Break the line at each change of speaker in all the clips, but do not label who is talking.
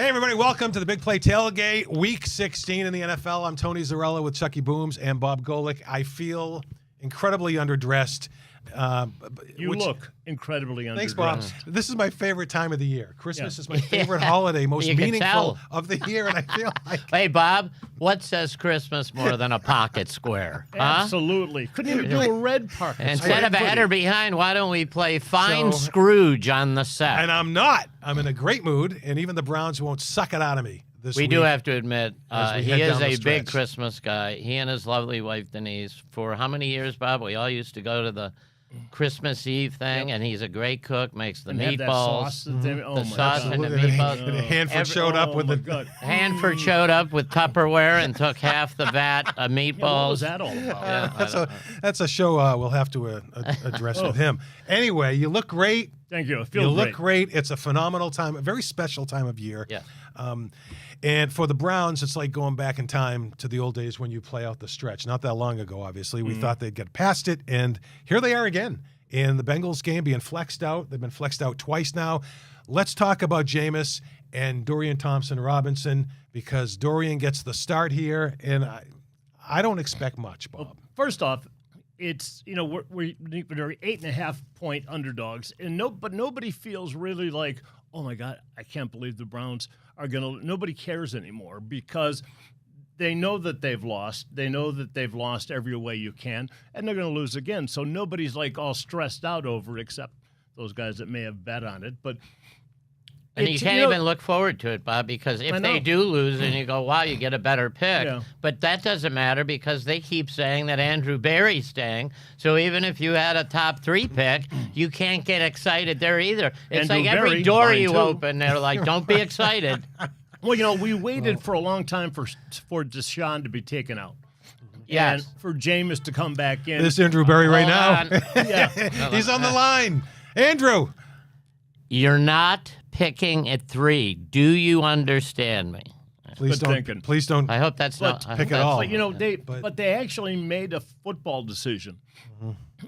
Hey, everybody, welcome to the Big Play Tailgate, Week 16 in the NFL. I'm Tony Zarella with Chucky Booms and Bob Golick. I feel incredibly underdressed.
You look incredibly underdressed.
Thanks, Bob. This is my favorite time of the year. Christmas is my favorite holiday, most meaningful of the year, and I feel like...
Hey, Bob, what says Christmas more than a pocket square? Huh?
Absolutely. Couldn't even do a red pocket.
Instead of a header behind, why don't we play Find Scrooge on the set?
And I'm not. I'm in a great mood, and even the Browns won't suck it out of me this week.
We do have to admit, he is a big
stretch.
Christmas guy. He and his lovely wife, Denise, for how many years, Bob? We all used to go to the Christmas Eve thing, and he's a great cook, makes the meatballs.
That sauce that they,
the sauce and the meatballs.
And Hanford showed up with
Hanford showed up with Tupperware and took half the vat of meatballs.
What was that all about?
That's a show we'll have to address with him. Anyway, you look great.
Thank you.
You look great. It's a phenomenal time, a very special time of year.
Yeah.
And for the Browns, it's like going back in time to the old days when you play out the stretch. Not that long ago, obviously. We thought they'd get past it, and here they are again. In the Bengals game being flexed out. They've been flexed out twice now. Let's talk about Jameis and Dorian Thompson-Robinson, because Dorian gets the start here, and I don't expect much, Bob.
Well, first off, it's, we're 8.5-point underdogs, but nobody feels really like, oh my God, I can't believe the Browns are nobody cares anymore, because they know that they've lost. They know that they've lost every way you can, and they're going to lose again. So nobody's like all stressed out over it, except those guys that may have bet on it. But
And you can't even look forward to it, Bob, because if they do lose and you go, wow, you get a better pick. Yeah. But that doesn't matter, because they keep saying that Andrew Berry's staying. So even if you had a top 3 pick, you can't get excited there either. It's
Andrew
like every
Berry,
door you open, they're like, don't be excited.
Well, we waited for a long time for Deshaun to be taken out.
Yes.
And for Jameis to come back in.
This is Andrew Berry right now.
Yeah.
He's on the line. Andrew.
You're not picking at 3. Do you understand me?
Please don't.
I hope that's not
pick at all.
But they actually made a football decision,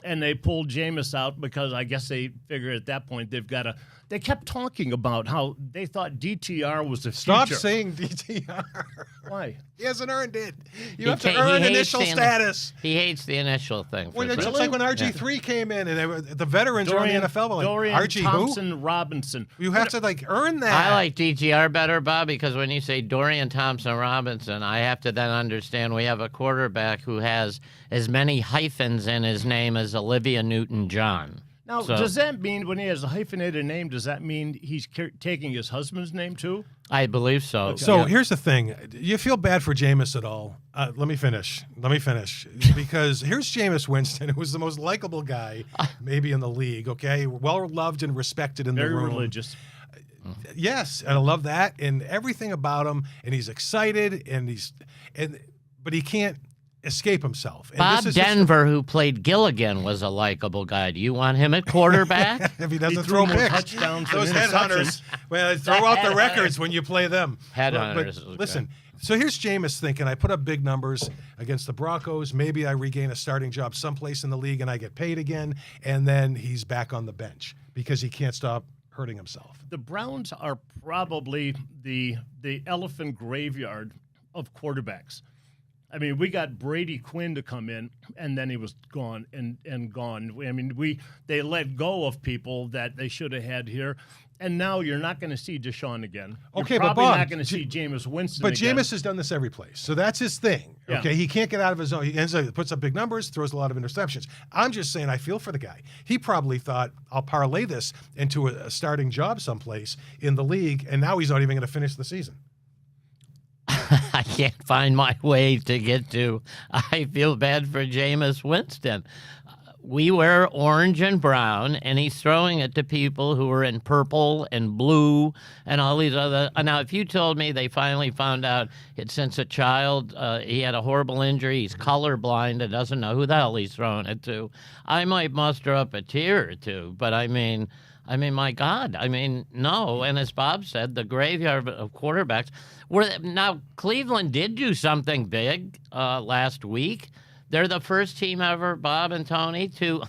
and they pulled Jameis out because I guess they figured at that point they've got to. They kept talking about how they thought DTR was the future.
Stop saying DTR.
Why?
He hasn't earned it. You have to earn initial status.
He hates the initial thing.
It's like when RG3 came in, and the veterans are in the NFL. Like,
Dorian
Archie
Thompson-Robinson.
You have to earn that.
I like DTR better, Bob, because when you say Dorian Thompson-Robinson, I have to then understand we have a quarterback who has as many hyphens in his name as Olivia Newton-John.
Now, does that mean when he has a hyphenated name, does that mean he's taking his husband's name too?
I believe so.
Okay. So here's the thing. You feel bad for Jameis at all? Let me finish. Because here's Jameis Winston, who was the most likable guy maybe in the league, okay? Well-loved and respected in the room.
Very religious.
Yes, and I love that and everything about him, and he's excited, but he can't escape himself. And
Bob Denver, who played Gilligan, was a likable guy. Do you want him at quarterback?
If he doesn't throw picks.
Touchdowns,
those headhunters, well, throw out the records when you play them.
Headhunters.
But listen, so here's Jameis thinking, I put up big numbers against the Broncos. Maybe I regain a starting job someplace in the league and I get paid again. And then he's back on the bench because he can't stop hurting himself.
The Browns are probably the elephant graveyard of quarterbacks. I mean, we got Brady Quinn to come in, and then he was gone and gone. I mean, they let go of people that they should have had here, and now you're not going to see Deshaun again.
Okay,
you're
but
probably
Bob,
not going to see Jameis Winston
But
again.
Jameis has done this every place, so that's his thing.
Yeah.
Okay, he can't get out of his own. He puts up big numbers, throws a lot of interceptions. I'm just saying, I feel for the guy. He probably thought, I'll parlay this into a starting job someplace in the league, and now he's not even going to finish the season.
I can't find my way to get to. I feel bad for Jameis Winston. We wear orange and brown, and he's throwing it to people who are in purple and blue and all these other. Now, if you told me they finally found out since a child he had a horrible injury, he's colorblind and doesn't know who the hell he's throwing it to, I might muster up a tear or two. But I mean, my God. I mean, no. And as Bob said, the graveyard of quarterbacks. Now, Cleveland did do something big last week. They're the first team ever, Bob and Tony, to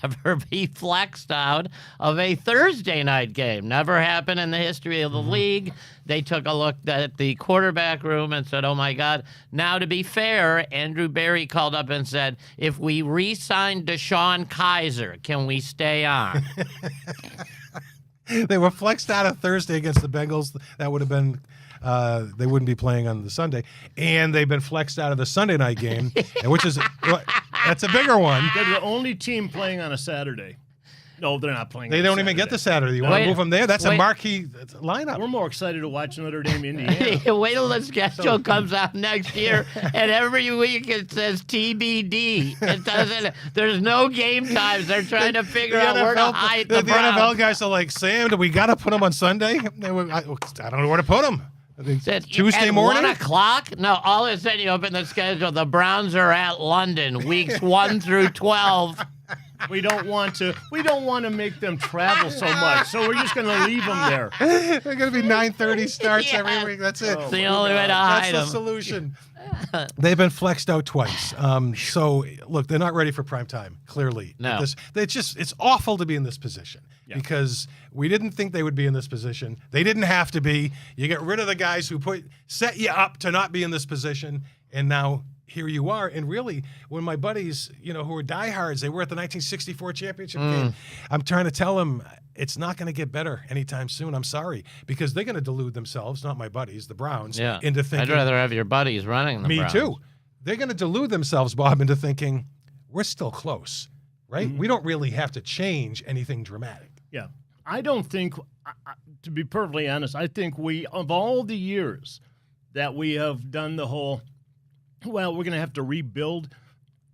ever be flexed out of a Thursday night game. Never happened in the history of the league. They took a look at the quarterback room and said, oh, my God. Now, to be fair, Andrew Berry called up and said, if we re-sign Deshaun Kaiser, can we stay on?
They were flexed out of Thursday against the Bengals. That would have been they wouldn't be playing on the Sunday, and they've been flexed out of the Sunday night game, which is that's a bigger one.
They're the only team playing on a Saturday. No, they're not playing.
They don't even get the Saturday. You want to move them there? That's a marquee lineup.
We're more excited to watch Notre Dame, Indiana.
Wait till the schedule comes out next year, and every week it says TBD. It doesn't. There's no game times. They're trying to figure out where to hide the Browns.
NFL guys are like, Sam, do we got to put them on Sunday? I don't know where to put them. Tuesday morning?
At 1 o'clock? No, all of a sudden you open the schedule. The Browns are at London, weeks 1 through 12.
We don't want to make them travel so much, so we're just going to leave them there.
They're going to be 9:30 starts every week. That's it.
It's the only way to hide them.
That's the solution. They've been flexed out twice. So, look, they're not ready for prime time, clearly.
No.
It's awful to be in this position because we didn't think they would be in this position. They didn't have to be. You get rid of the guys who set you up to not be in this position, and now here you are. And really, when my buddies, who are diehards, they were at the 1964 championship game, I'm trying to tell them it's not going to get better anytime soon. I'm sorry, because they're going to delude themselves, not my buddies, the Browns, into thinking.
I'd rather have your buddies running the Browns.
Me too. They're going to delude themselves, Bob, into thinking we're still close, right? We don't really have to change anything dramatic.
Yeah. I don't think, to be perfectly honest, I think of all the years that we have done the whole, well, we're going to have to rebuild,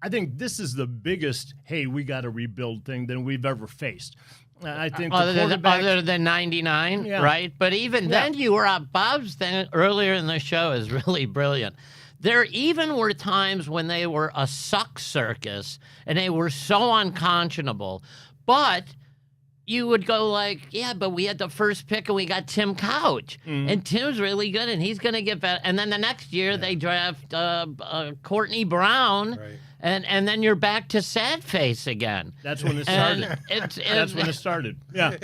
I think this is the biggest, hey, we got to rebuild thing than we've ever faced. I think
other than 99, right? But even then, you were up. Bob's thing earlier in the show is really brilliant. There even were times when they were a suck circus and they were so unconscionable, but you would go like, yeah, but we had the first pick and we got Tim Couch. And Tim's really good and he's going to get better. And then the next year they draft Courtney Brown.
Right.
And then you're back to sad face again.
That's when it started.
That's
when it started. Yeah.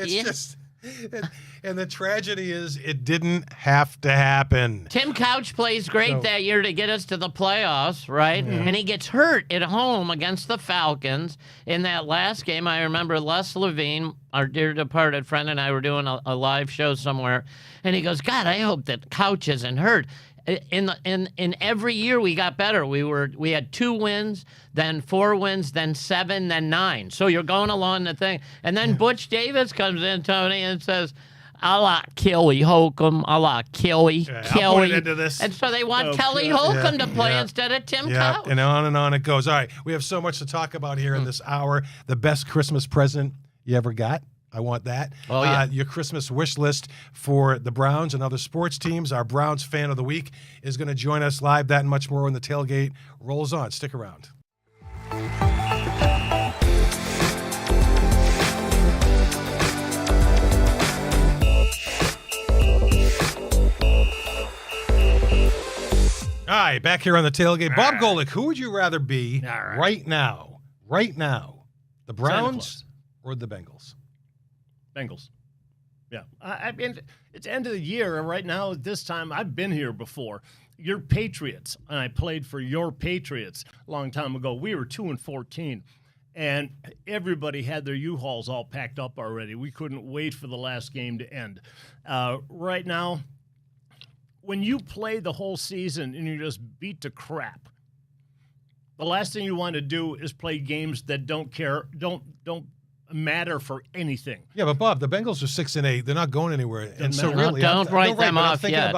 And the tragedy is it didn't have to happen.
Tim Couch plays great that year to get us to the playoffs, right? And he gets hurt at home against the Falcons. In that last game, I remember Les Levine, our dear departed friend, and I were doing a live show somewhere. And he goes, God, I hope that Couch isn't hurt. In every year we got better. We had 2 wins, then 4 wins, then 7, then 9. So you're going along the thing. And then Butch Davis comes in, Tony, and says, I like Kelly Holcomb. I like Kelly.
I'll put it into this.
And so they want Kelly Holcomb to play instead of Tim Couch.
And on it goes. All right, we have so much to talk about here in this hour. The best Christmas present you ever got? I want that.
Oh, yeah.
Your Christmas wish list for the Browns and other sports teams. Our Browns fan of the week is going to join us live. That and much more when the tailgate rolls on. Stick around. All right, back here on the tailgate. Bob Golick, who would you rather be right now? Right now, the Browns or the Bengals?
Bengals. Yeah. I mean, it's end of the year right now. At this time, I've been here before. Your Patriots, and I played for your Patriots a long time ago. We were 2-14, and everybody had their U-Hauls all packed up already. We couldn't wait for the last game to end. Right now, when you play the whole season and you just beat to crap, the last thing you want to do is play games that don't matter for anything.
Yeah, but Bob, the Bengals are 6-8. They're not going anywhere, and so
matter.
really,
Don't write them off yet.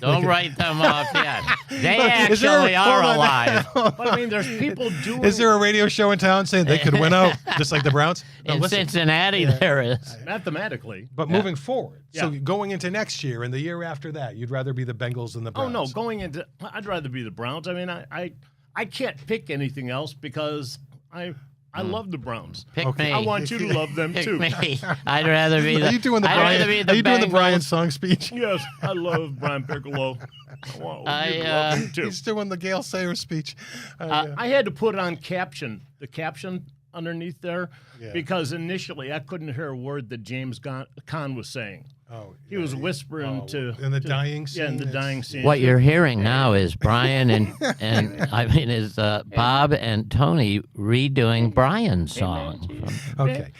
Don't write them off yet. They actually are alive.
But I mean, there's people doing.
Is there a radio show in town saying they could win out just like the Browns? No,
in Cincinnati, there is.
Mathematically.
But moving forward, so going into next year and the year after that, you'd rather be the Bengals than the Browns.
Oh no, I'd rather be the Browns. I mean, I can't pick anything else because I love the Browns.
Pick
Okay.
me.
I want you to love them
Pick
too.
me. I'd rather be the.
Are you doing the
I'd
Brian?
rather be the
Are you doing the Brian
Bengals.
song speech?
Yes, I love Brian Piccolo. I want you to love him too.
He's doing the Gail Sayers speech.
I had to put on the caption underneath there,
Yeah.
because initially I couldn't hear a word that James Caan was saying.
Oh,
He was whispering
in the dying scene.
Yeah, in the
it's-
dying scene.
What you're hearing now is Brian is Bob and Tony redoing Brian's song from
Okay.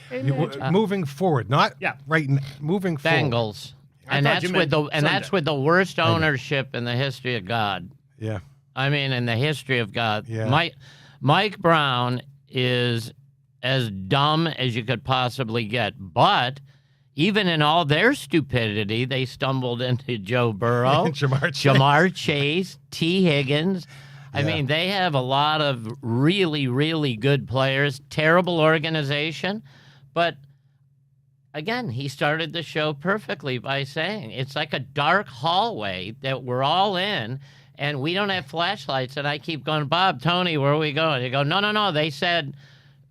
Moving forward, not
Yeah.
right. Moving forward.
Bengals,
I
and
thought
that's
you
with
meant
that's
Sunday.
with the worst ownership in the history of God.
Yeah.
I mean, in the history of God,
Yeah.
Mike Brown is as dumb as you could possibly get. But even in all their stupidity, they stumbled into Joe Burrow,
Jamar
Chase, T. Higgins. I
Yeah.
mean, they have a lot of really, really good players. Terrible organization, but. Again, he started the show perfectly by saying it's like a dark hallway that we're all in, and we don't have flashlights. And I keep going, Bob, Tony, where are we going? They go, no. They said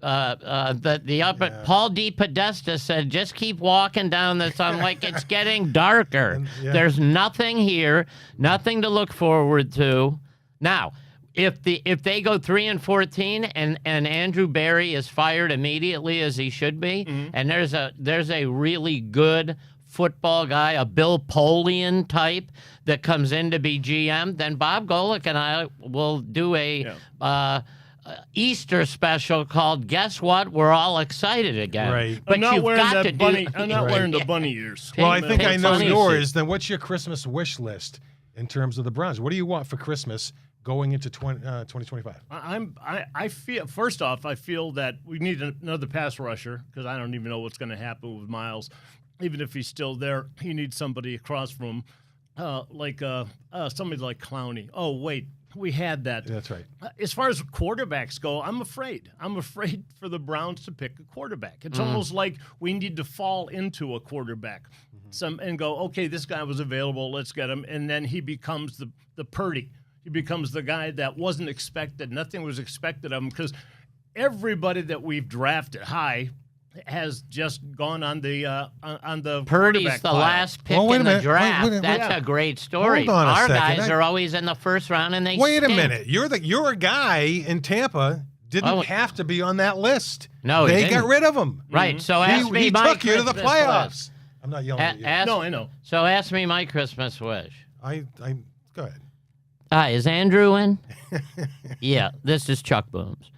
that the upper
Yeah.
Paul D. Podesta said, just keep walking down this. I'm like, it's getting darker.
Yeah.
There's nothing here, nothing to look forward to. Now, if they go 3-14 and Andrew Berry is fired immediately, as he should be, and there's a really good football guy, a Bill Polian type that comes in to be GM, then Bob Golick and I will do a Easter special called "Guess What? We're All Excited Again."
Right.
But
I'm not
you've
wearing
got
that
to
bunny.
do.
I'm not
Right.
wearing the bunny ears.
Well, I think
Pick
I know
funny
yours. Then what's your Christmas wish list in terms of the Browns? What do you want for Christmas going into 2025?
I feel, first off, I feel that we need another pass rusher, because I don't even know what's going to happen with Miles. Even if he's still there, he needs somebody across from him, somebody like Clowney. Oh, wait, we had that.
That's right.
As far as quarterbacks go, I'm afraid. I'm afraid for the Browns to pick a quarterback. It's almost like we need to fall into a quarterback and go, okay, this guy was available, let's get him. And then he becomes the Purdy. He becomes the guy that wasn't expected. Nothing was expected of him, because everybody that we've drafted high has just gone on the
Purdy's
quarterback
the
pile.
last pick
Well, wait a
in the
minute.
draft.
Wait,
That's a great story.
Hold on a
Our
second.
guys are always in the first round, and they
Wait a
stink.
minute. You're a guy in Tampa didn't have to be on that list.
No, he
they got
didn't.
rid of him.
Right. So ask me
He
my
took you to the
Christmas
playoffs.
wish.
I'm not yelling at you.
No, I know.
So ask me my Christmas wish.
I go ahead.
Hi, is Andrew in? Yeah, this is Chuck Booms.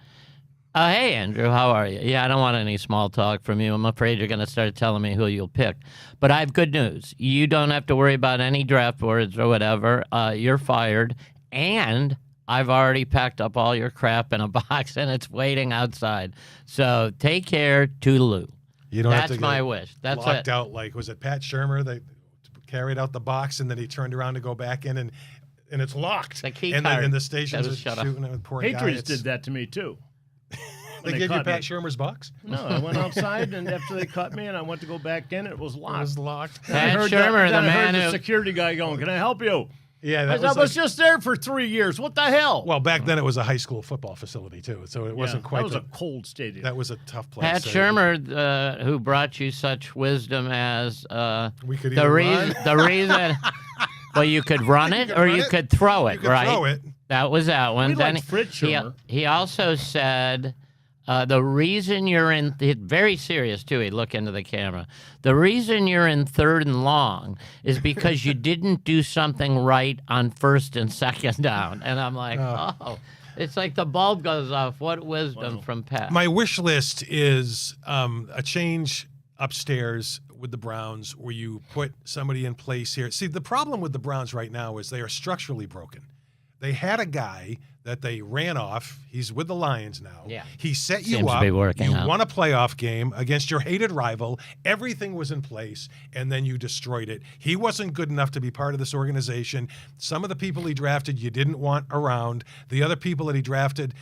Hey, Andrew, how are you? Yeah, I don't want any small talk from you. I'm afraid you're going to start telling me who you'll pick. But I have good news. You don't have to worry about any draft boards or whatever. You're fired. And I've already packed up all your crap in a box, and it's waiting outside. So take care. Toodaloo.
You don't have
That's
to
my
get
wish. That's
locked
it.
out like, was it Pat Shermer that carried out the box and then he turned around to go back in and it's locked.
The key
and
card.
then the stations
Gotta
are
shut up.
shooting at the poor
Patriots
guy.
did that to me too.
They
when
gave you
caught
Pat
me.
Shermer's box?
No, I went outside, and after they cut me, and I went to go back in, it was
It
locked.
was locked.
And I
Pat
heard
Shermer,
then
the
I heard
man
the
who-
security guy going, "Can I help you?"
Yeah,
I
that
was
was
just there for 3 years. What the hell?
well, back then it was a high school football facility too, so it wasn't quite.
That was
the-
a cold stadium.
that was a tough place.
Pat
So
Shermer, who brought you such wisdom as
We could
the
either
reason,
run.
the reason. Well, you could run it,
could
or
run
you
it.
could throw it,
You could
right?
throw it.
That was that one.
We
Then
liked Fritz Shermer.
he also said the reason you're in very serious too. He looked into the camera. The reason you're in third and long is because you didn't do something right on first and second down. And I'm like, oh. It's like the bulb goes off. What wisdom from Pat?
My wish list is a change upstairs with the Browns where you put somebody in place here. See, the problem with the Browns right now is they are structurally broken. They had a guy that they ran off. He's with the Lions now.
Yeah.
He set you
Seems to
up.
be working
you
out.
won a playoff game against your hated rival. Everything was in place, and then you destroyed it. He wasn't good enough to be part of this organization. Some of the people he drafted you didn't want around. The other people that he drafted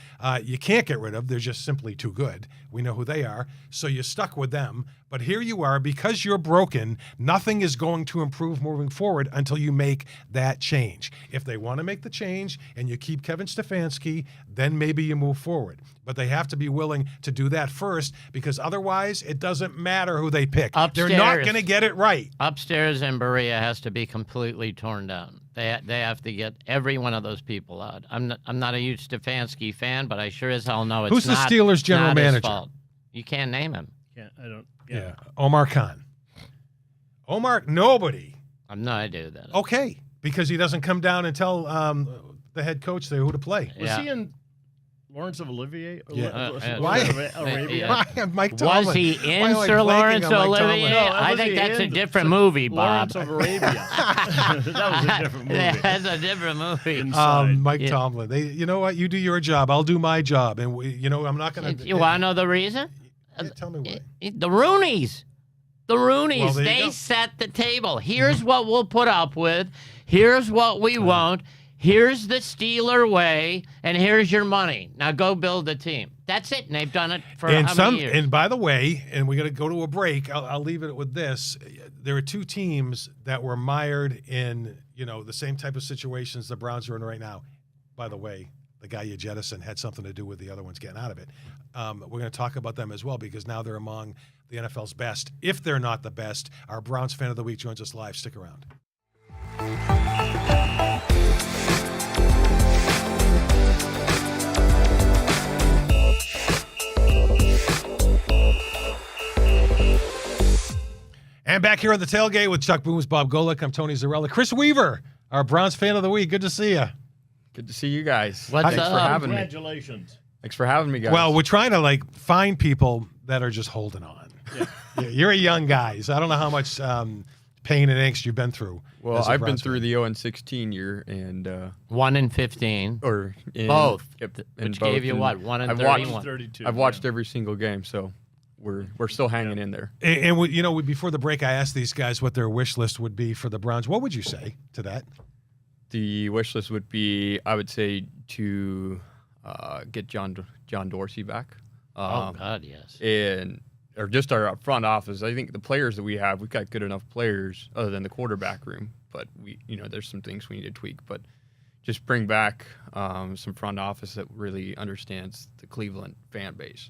you can't get rid of. They're just simply too good. We know who they are. So you're stuck with them. But here you are, because you're broken, nothing is going to improve moving forward until you make that change. If they want to make the change, change and you keep Kevin Stefanski, then maybe you move forward. But they have to be willing to do that first, because otherwise it doesn't matter who they pick. They're not going to get it right.
Upstairs in Berea has to be completely torn down. They have to get every one of those people out. I'm not a huge Stefanski fan, but I sure as hell know it's
Who's
not,
the Steelers general
not his
manager?
fault. You can't name him.
I don't.
Yeah. Omar Khan. Nobody.
I have no idea who that is.
Okay, because he doesn't come down and tell the head coach there who to play.
Was he in Lawrence of Olivier?
Yeah.
Why?
Yeah.
Why, Mike Tomlin?
Was he
Why
in
am I
Sir
blanking
Lawrence
on Mike
Olivier?
Tomlin?
No,
I
was
think
he
that's a
in
different movie, Bob.
Lawrence of Arabia. That was a different movie.
That's a different movie.
Inside.
Mike Tomlin. You know what? You do your job. I'll do my job. And, I'm not going to.
You want to know the reason?
Tell me what.
The Roonies. The Roonies,
Well, there you
they
go.
set the table. Here's what we'll put up with. Here's what we won't. Here's the Steeler way, and here's your money. Now go build a team. That's it, and they've done it for how many years?
And by the way, and we're going to go to a break. I'll leave it with this. There are two teams that were mired in, the same type of situations the Browns are in right now. By the way, the guy you jettisoned had something to do with the other ones getting out of it. We're going to talk about them as well, because now they're among the NFL's best. If they're not the best, our Browns fan of the week joins us live. Stick around. And back here on the tailgate with Chuck Booms, Bob Golick. I'm Tony Zarella. Chris Weaver, our Browns fan of the week. Good to see you.
Good to see you guys.
What's
Thanks
up?
for having me.
Congratulations.
Thanks for having me, guys.
Well, we're trying to find people that are just holding on. Yeah, you're a young guy, so I don't know how much pain and angst you've been through.
well,
as a
I've been
Browns
through
fan.
the 0-16 year, and
1 in 15.
or in,
Both.
Yep, in
Which
both,
gave you
and
what? 1 in
I've
31.
watched,
32.
I've watched every single game, so we're still hanging in there.
And before the break, I asked these guys what their wish list would be for the Browns. What would you say to that?
The wish list would be, I would say, to get John Dorsey back.
Oh, God, yes.
Or just our front office. I think the players that we have, we've got good enough players other than the quarterback room. But there's some things we need to tweak. But just bring back some front office that really understands the Cleveland fan base,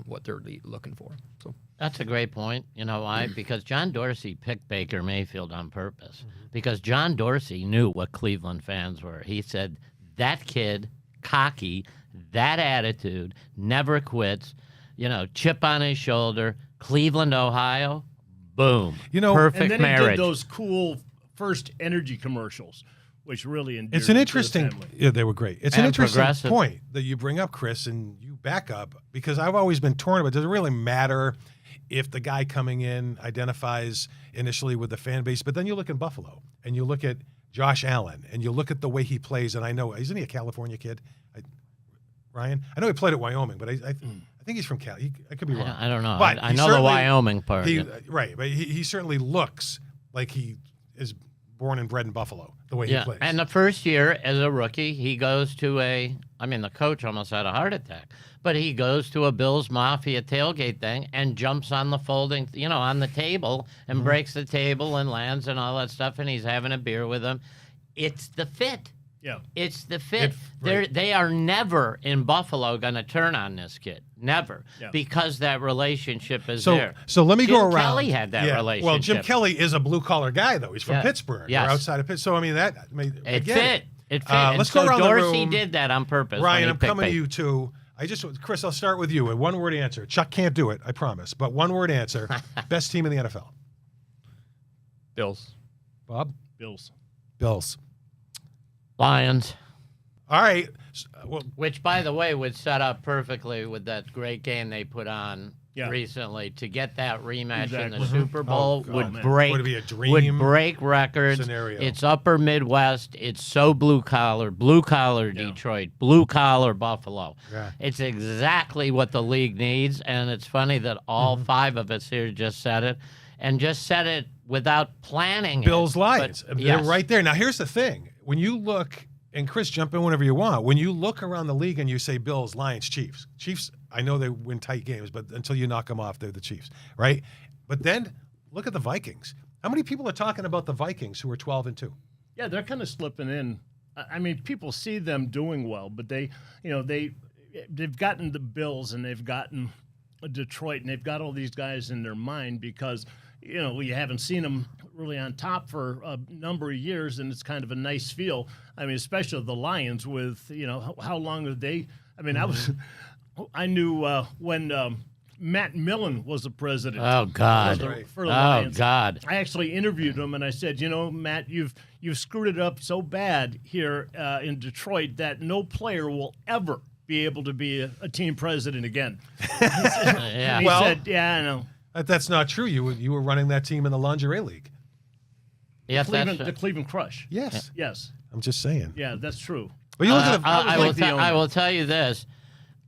what they're looking for. So
That's a great point. You know why? Because John Dorsey picked Baker Mayfield on purpose. Because John Dorsey knew what Cleveland fans were. He said, that kid, cocky, that attitude, never quits, chip on his shoulder, Cleveland, Ohio, boom. Perfect
And then
marriage.
he did those cool first energy commercials, which really endeared
It's an
to the
interesting.
family.
Yeah, they were great. It's
And
an interesting
progressive.
point that you bring up, Chris, and you back up, because I've always been torn about. Does it really matter if the guy coming in identifies initially with the fan base? But then you look at Buffalo and you look at Josh Allen and you look at the way he plays. And I know, isn't he a California kid? Ryan? I know he played at Wyoming, but I think he's from Cali. I could be wrong.
I don't know.
But
I
he
know the
certainly-
Wyoming part.
Right, but he certainly looks like he is born and bred in Buffalo, the way he plays.
And the first year as a rookie, he goes to the coach almost had a heart attack, but he goes to a Bills Mafia tailgate thing and jumps on the folding, on the table and breaks the table and lands and all that stuff, and he's having a beer with him. It's the fit.
Yeah.
It's the fit.
Right.
They are never in Buffalo going to turn on this kid. Never.
Yeah.
Because that relationship is there.
So let me
Jim
go around.
Kelly had that relationship.
Well, Jim Kelly is a blue collar guy, though. He's from
Yeah.
Pittsburgh,
Yes.
or outside of Pittsburgh. So I mean I
It
get
fit. It fit. And
let's go
so
around
Dorsey
the room.
did that on purpose.
Ryan,
when he
I'm
picked
coming to
Baker.
you too. Chris, I'll start with you. A one-word answer. Chuck can't do it, I promise. But one-word answer. Best team in the NFL.
Bills.
Bob?
Bills.
Bills.
Lions.
All right. Well,
Which, by the way, would set up perfectly with that great game they put on
Yeah.
recently to get that rematch in
Exactly.
the Super Bowl.
God,
would
man.
break
Would it be a dream
would break records.
scenario?
It's Upper Midwest. It's so blue collar Detroit, blue collar Buffalo.
Yeah.
It's exactly what the league needs, and it's funny that all five of us here just said it, and just said it without planning.
Bills,
it.
Lions.
But,
They're
yes.
right there. Now, here's the thing. When you look, and Chris, jump in whenever you want. When you look around the league and you say Bills, Lions, Chiefs. Chiefs, I know they win tight games, but until you knock them off, they're the Chiefs, right? But then look at the Vikings. How many people are talking about the Vikings who are 12-2?
Yeah, they're kind of slipping in I mean, people see them doing well, but they've gotten the Bills and they've gotten Detroit, and they've got all these guys in their mind because you haven't seen them really on top for a number of years, and it's kind of a nice feel. I mean, especially the Lions with how long have they? I mean, I knew when Matt Millen was the president.
Oh God!
For the Lions.
God!
I actually interviewed him, and I said, Matt, you've screwed it up so bad here in Detroit that no player will ever be able to be a team president again.
Yeah.
He said, "Yeah, I know."
That's not true. You were running that team in the lingerie league.
Yes,
The Cleveland Crush.
Yes.
Yes.
I'm just saying.
Yeah, that's true.
But you look at
I will tell you this.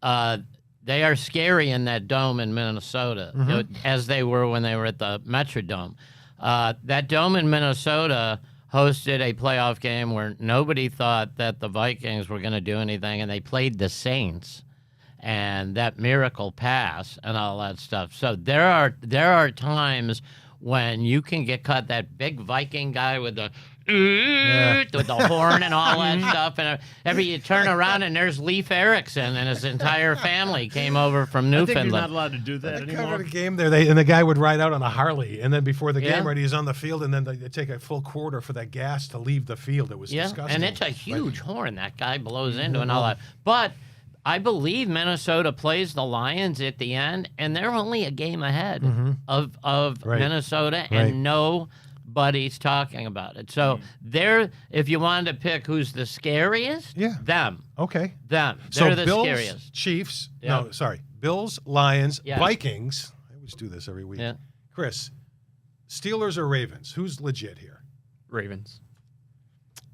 They are scary in that dome in Minnesota, as they were when they were at the Metrodome. That dome in Minnesota hosted a playoff game where nobody thought that the Vikings were going to do anything, and they played the Saints and that miracle pass and all that stuff. So there are times when you can get caught, that big Viking guy with the with the horn and all that stuff, and you turn around and there's Leif Erikson and his entire family came over from
I
Newfoundland.
think you're not allowed to do that
I
anymore.
covered a game there, and the guy would ride out on a Harley, and then before the game
Yeah.
ready, he's on the field, and then they take a full quarter for that gas to leave the field. It was disgusting.
And it's a huge horn that guy blows into and all that. But I believe Minnesota plays the Lions at the end, and they're only a game ahead of
Right.
Minnesota,
Right.
and nobody's talking about it. So if you wanted to pick who's the scariest, them.
Okay.
Them.
So
They're the
Bills,
scariest.
Chiefs.
Yeah.
No, sorry. Bills, Lions,
Yeah.
Vikings. I always do this every week.
Yeah.
Chris, Steelers or Ravens? Who's legit here?
Ravens.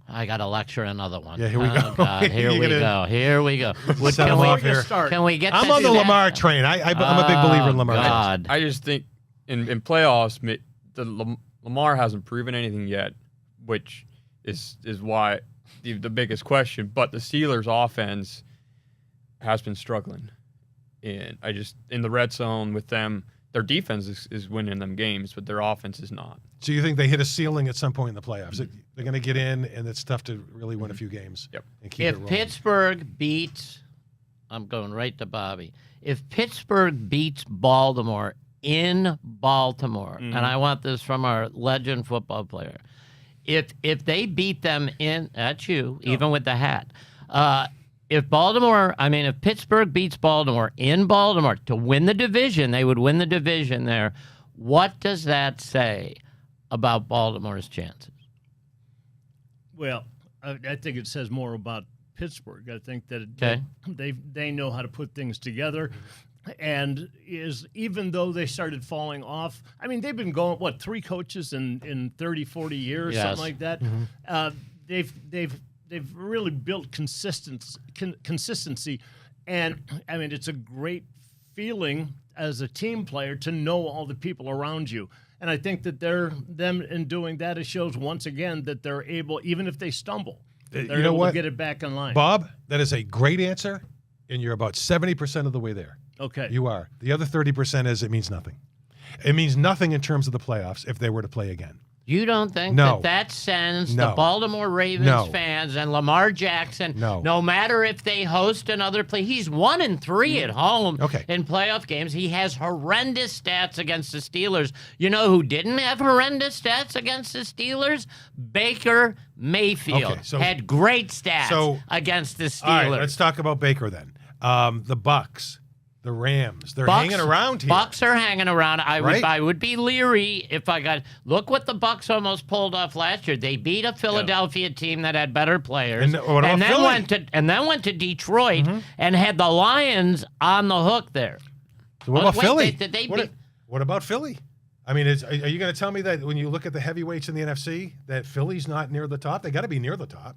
I got to lecture another one.
Yeah, here we
Oh,
go.
God, here
You're
we
gonna
go. Here we go.
set him off here.
Can we get
I'm
this
on the
stat-
Lamar train. I'm a big believer in Lamar.
God.
I just think in playoffs, Lamar hasn't proven anything yet, which is why the biggest question. But the Steelers' offense has been struggling, and in the red zone with them, their defense is winning them games, but their offense is not.
So you think they hit a ceiling at some point in the playoffs? They're going to get in, and it's tough to really win a few games.
Yep.
And keep it
If
rolling.
Pittsburgh beats, I'm going right to Bobby. If Pittsburgh beats Baltimore in Baltimore, and I want this from our legend football player, if they beat them in, that's you, even with the hat. If Pittsburgh beats Baltimore in Baltimore to win the division, they would win the division there. What does that say about Baltimore's chances?
Well, I think it says more about Pittsburgh. I think that they know how to put things together. And even though they started falling off, I mean, they've been going, 3 coaches in 30, 40 years, something like that. They've really built consistency. And, I mean, it's a great feeling as a team player to know all the people around you. And I think that them in doing that, it shows once again that they're able, even if they stumble, they're able to get it back in line.
Bob, that is a great answer, and you're about 70% of the way there.
Okay.
You are. The other 30% is it means nothing. It means nothing in terms of the playoffs if they were to play again.
You don't think
No.
that sends
No.
the Baltimore Ravens
No.
fans and Lamar Jackson,
No.
matter if they host another play, he's 1-3 at home
Okay.
in playoff games. He has horrendous stats against the Steelers. You know who didn't have horrendous stats against the Steelers? Baker Mayfield
Okay, so-
had great stats against the Steelers.
All right, let's talk about Baker then. The Bucks, the Rams, they're hanging around here.
Bucks are hanging around.
Right?
I would be leery if I got. Look what the Bucks almost pulled off last year. They beat a Philadelphia team that had better players,
And what about Philly?
went to Detroit and had the Lions on the hook there.
So what about
wait,
Philly?
did they
what,
beat-
what about Philly? I mean, are you going to tell me that when you look at the heavyweights in the NFC, that Philly's not near the top? They got to be near the top.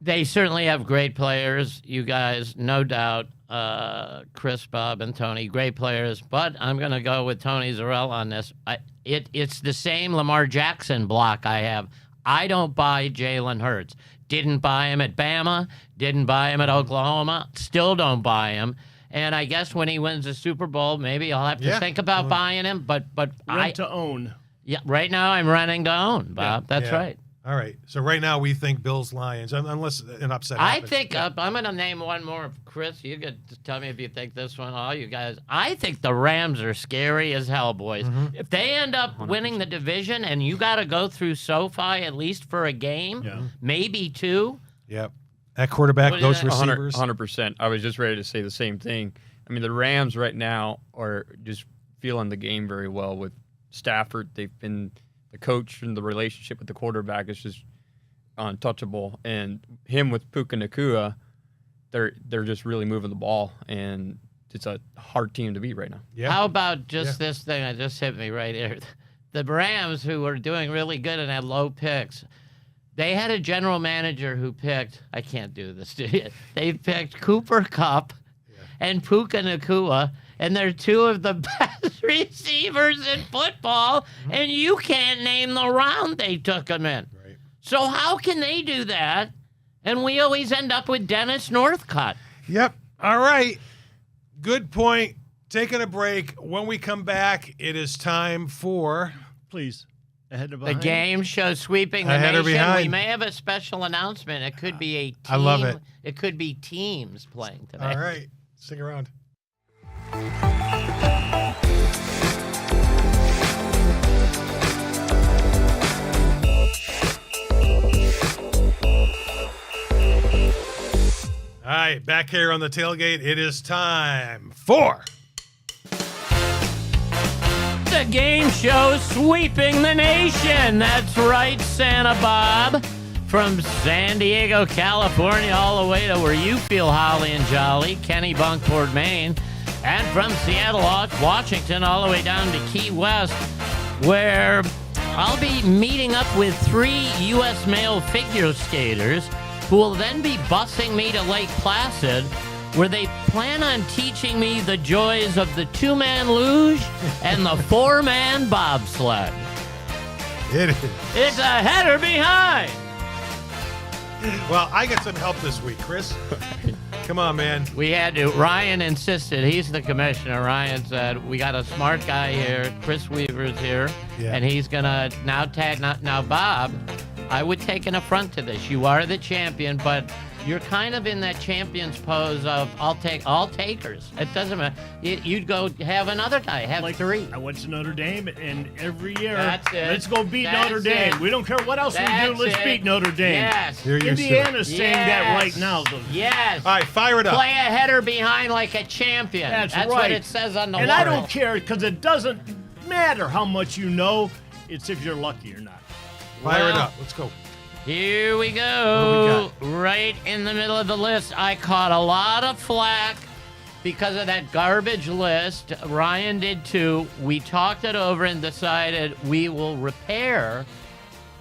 They certainly have great players, you guys, no doubt. Chris, Bob, and Tony, great players. But I'm going to go with Tony Zarrell on this. It's the same Lamar Jackson block I have. I don't buy Jalen Hurts. Didn't buy him at Bama. Didn't buy him at Oklahoma. Still don't buy him. And I guess when he wins the Super Bowl, maybe I'll have to think about buying him. But
Rent to own.
right now I'm renting to own, Bob. That's right.
All right. So right now we think Bills Lions, unless an upset
I
happens.
think I'm going to name one more. Chris, you could tell me if you think this one. All you guys, I think the Rams are scary as hell, boys. If they end up
100%.
winning the division and you got to go through SoFi at least for a game, maybe two.
Yep. At quarterback,
What do you
those
think?
receivers.
100%. I was just ready to say the same thing. I mean, the Rams right now are just feeling the game very well with Stafford. They've been the coach and the relationship with the quarterback is just untouchable. And him with Puka Nacua, they're just really moving the ball, and it's a hard team to beat right now.
Yeah.
How about just this thing that just hit me right here? The Rams, who were doing really good and had low picks, they had a general manager who picked, I can't do this to you. They picked Cooper Kupp and Puka Nacua, and they're two of the best receivers in football, and you can't name the round they took them in.
Right.
So how can they do that? And we always end up with Dennis Northcutt.
Yep. All right. Good point. Taking a break. When we come back, it is time for
Please. Ahead or
The
behind?
game show sweeping the
Ahead or
nation.
behind?
We may have a special announcement. It could be a team.
I love it.
It could be teams playing today.
All right. Stick around. All right, back here on the tailgate, it is time for
The game show sweeping the nation. That's right, Santa Bob. From San Diego, California, all the way to where you feel holly and jolly, Kennebunkport, Maine. And from Seattle, Washington, all the way down to Key West, where I'll be meeting up with 3 U.S. male figure skaters who will then be busing me to Lake Placid, where they plan on teaching me the joys of the 2-man luge and the 4-man bobsled.
it is.
It's ahead or behind.
Well, I got some help this week, Chris. Come on, man.
We had to. Ryan insisted. He's the commissioner. Ryan said, we got a smart guy here. Chris Weaver's here.
Yeah.
And he's going to now tag. Now, Bob, I would take an affront to this. You are the champion, but you're kind of in that champion's pose of I'll take all takers. It doesn't matter. You'd go have another guy, have
Like
3.
I went to Notre Dame, and every year,
That's it.
let's go beat
That's
Notre Dame.
it.
We don't care what else we do.
That's
Let's
it.
beat Notre Dame.
Yes.
You're used to it.
Indiana's saying that right now. Though.
Yes.
All right, fire it up.
Play a header behind like a champion.
That's
what
right.
it says on the
And
wall.
I don't care because it doesn't matter how much you know. It's if you're lucky or not.
Fire it
Well,
up. Let's go.
Here we
What
go.
do
Right in the middle of the list. I caught a lot of flack because of that garbage list. Ryan did too. We talked it over and decided we will repair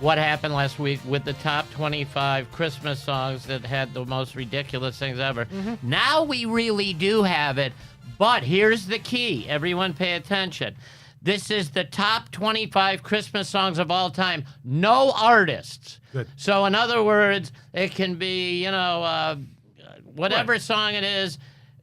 what happened last week with the top 25 Christmas songs that had the most ridiculous things ever. Now we really do have it, but here's the key. Everyone pay attention. This is the top 25 Christmas songs of all time. No artists.
Good.
So in other words, it can be, whatever song it is,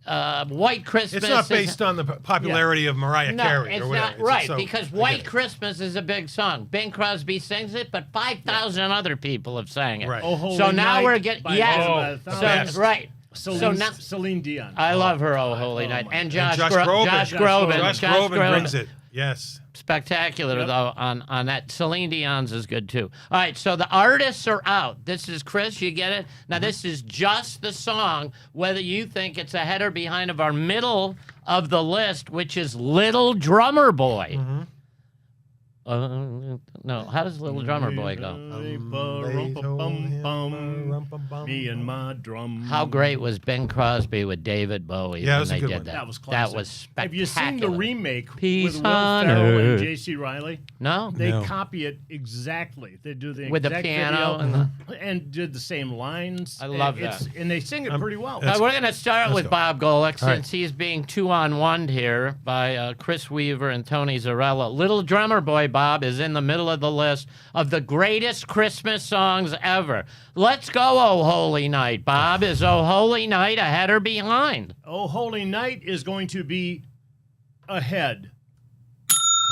White Christmas.
It's not based on the popularity of Mariah
No,
Carey
it's
or whatever.
not right,
So,
because
I
White
get it.
Christmas is a big song. Bing Crosby sings it, but 5,000 other people have sang it.
Right.
Oh, Holy
So now
Night
we're getting,
by
yes.
Elizabeth.
best.
So, right.
Celine,
So now,
Celine Dion.
I love her, Oh Holy Night.
my
And
God.
Josh,
Josh Groban.
Josh
Josh
Groban.
Josh
Josh
Groban brings it. Yes.
Spectacular,
Yep.
though, on that. Celine Dion's is good, too. All right, so the artists are out. This is Chris, you get it? Now, this is just the song, whether you think it's ahead or behind of our middle of the list, which is Little Drummer Boy. No, how does Little Drummer Boy go?
Me and my drum.
How great was Bing Crosby with David Bowie
Yeah, that
when
was a
they
good
did
one.
that?
That was
That
classic.
was spectacular.
Have you seen the remake
Peace
with Will
on
Ferrell and
earth.
J.C. Riley?
No?
They
No.
copy it exactly. They do the
With the
exact
piano
video
and
and did the same lines.
I love
It's-
that.
And they sing it pretty well.
that's-
We're going to start
let's
with
go.
Bob Golick
All right.
since he's being 2-on-1'd here by Chris Weaver and Tony Zarella. Little Drummer Boy, Bob, is in the middle of the list of the greatest Christmas songs ever. Let's go, Oh Holy Night. Bob, is Oh Holy Night ahead or behind?
Oh Holy Night is going to be ahead.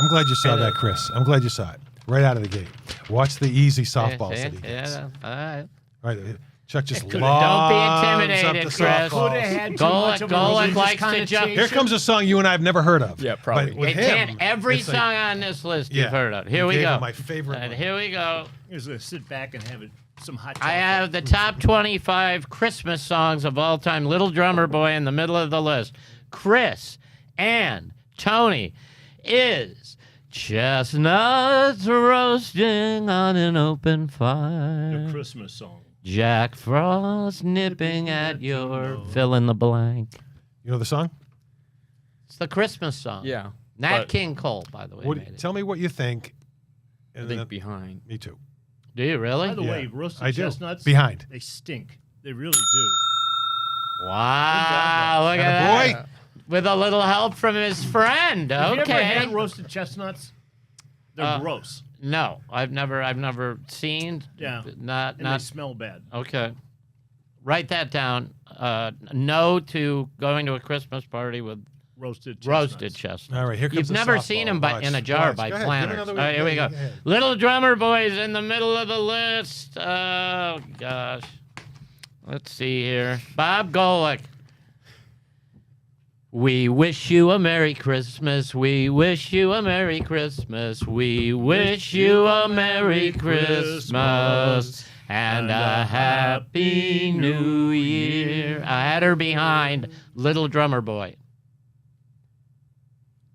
I'm glad you saw that, Chris. I'm glad you saw it. right out of the gate. Watch the easy softballs
See?
that he gets.
Yeah, all right.
Right, Chuck just
Don't be
lobs up
intimidated,
the
Chris.
softballs.
Coulda had too much of a
Golic
religious
likes to jump.
connotation.
Here comes a song you and I have never heard of.
Yeah, probably.
But with
It
him,
can't. Every
it's like-
song on this list
Yeah.
you've heard of. Here
You
we
gave
go.
him my favorite
And
one.
here we go.
He's gonna sit back and have some hot.
I
chocolate.
have the top 25 Christmas songs of all time. Little Drummer Boy in the middle of the list. Chris and Tony is chestnuts roasting on an open
the
fire.
Christmas song.
Jack Frost nipping at your fill in the blank.
You know the song?
It's the Christmas song.
Yeah.
Nat
but
King Cole, by the way. made it.
Tell me what you think.
I
And
think
then-
behind.
me too.
Do you really?
By the
Yeah,
way, roasted
I do.
chestnuts.
Behind.
They stink. They really do.
Wow, look at
Attaboy.
that. With a little help from his friend.
Have you ever
Okay.
had roasted chestnuts? They're gross.
No, I've never seen.
Yeah.
Not
And they
not
smell bad.
okay. Write that down. No to going to a Christmas party with
Roasted chestnuts.
roasted chestnuts.
All right, here comes
You've
the
never
softball.
seen them
Watch,
in a jar
watch.
by
Go ahead, give
planners.
another
All right, here we go.
go ahead.
Little Drummer Boys in the middle of the list. Oh gosh. Let's see here. Bob Golick. We wish you a Merry Christmas. We wish you a Merry Christmas. We wish you a Merry Christmas and a Happy New Year. I had her behind Little Drummer Boy.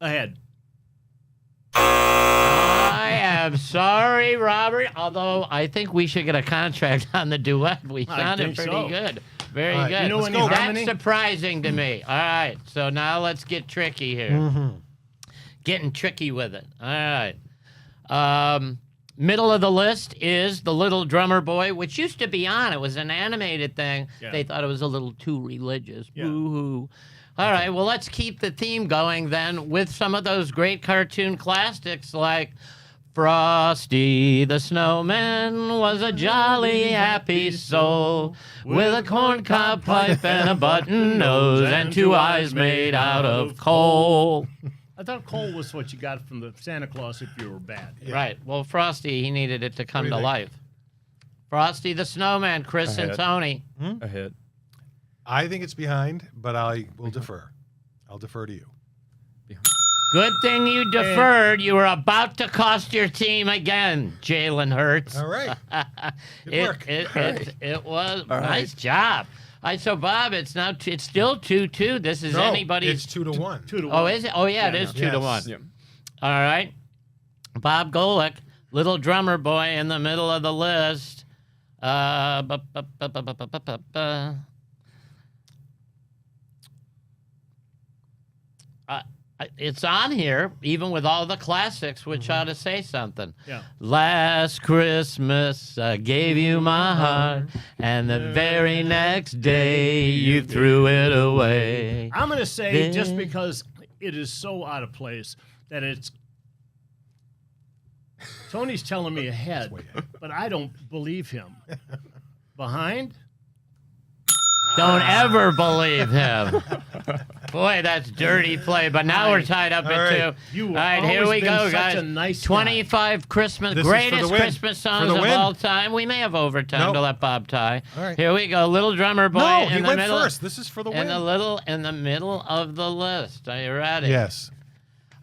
Ahead.
I am sorry, Robert. Although I think we should get a contract on the duet. We
I
sounded
think
pretty
so.
good. Very
All right,
good.
you know
let's
any
go.
harmony?
That's surprising to me. All right, so now let's get tricky here.
Mm-hmm.
Getting tricky with it. All right. Middle of the list is The Little Drummer Boy, which used to be on. It was an animated thing.
Yeah.
They thought it was a little too religious.
Yeah.
Boo-hoo. All right, well, let's keep the theme going then with some of those great cartoon classics like Frosty the Snowman was a jolly happy soul with a corncob pipe and a button nose and two eyes made out of coal.
I thought coal was what you got from the Santa Claus if you were bad.
Right. Well, Frosty, he needed it to come
What do
to
you think?
life. Frosty the Snowman, Chris and
Ahead.
Tony.
A hit.
I think it's behind, but I will defer. I'll defer to you.
Good thing you deferred. You were about to cost your team again, Jalen Hurts.
All right. Good work.
It was
All
nice
right.
job. All right, so Bob, it's still 2-2. This is
No,
anybody's.
it's 2-1.
2 to 1.
Oh, is it? Oh, yeah, it
Yeah,
is
no.
2-1.
Yep.
All right. Bob Golick, Little Drummer Boy in the middle of the list. It's on here, even with all the classics, which ought to say something.
Yeah.
Last Christmas I gave you my heart, and the very next day you threw it away.
I'm going to say, just because it is so out of place, that it's. Tony's telling me ahead, but I don't believe him. Behind?
Don't ever believe him. Boy, that's dirty play. But now we're tied up
All
at
right.
2.
You
All right, here we
always
go,
been such
guys.
a nice guy.
25 Christmas,
This is for the
greatest
win.
Christmas
For
songs
the
of
win.
all time. We may have overtime
Nope.
to let Bob tie.
All right.
Here we go, Little Drummer Boy
No,
in
he
the
went
middle.
first. This is for the win.
In the middle of the list. Are you ready?
Yes.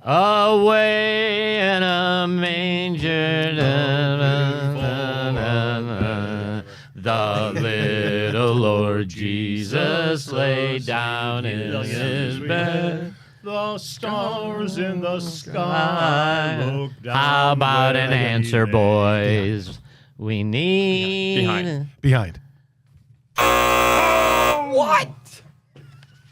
Away in a manger, da, da, da, da, da. The little Lord Jesus lay down in his bed.
The stars in the sky look down.
How about
where
an
they
answer,
lay.
boys? We need
Behind.
Behind.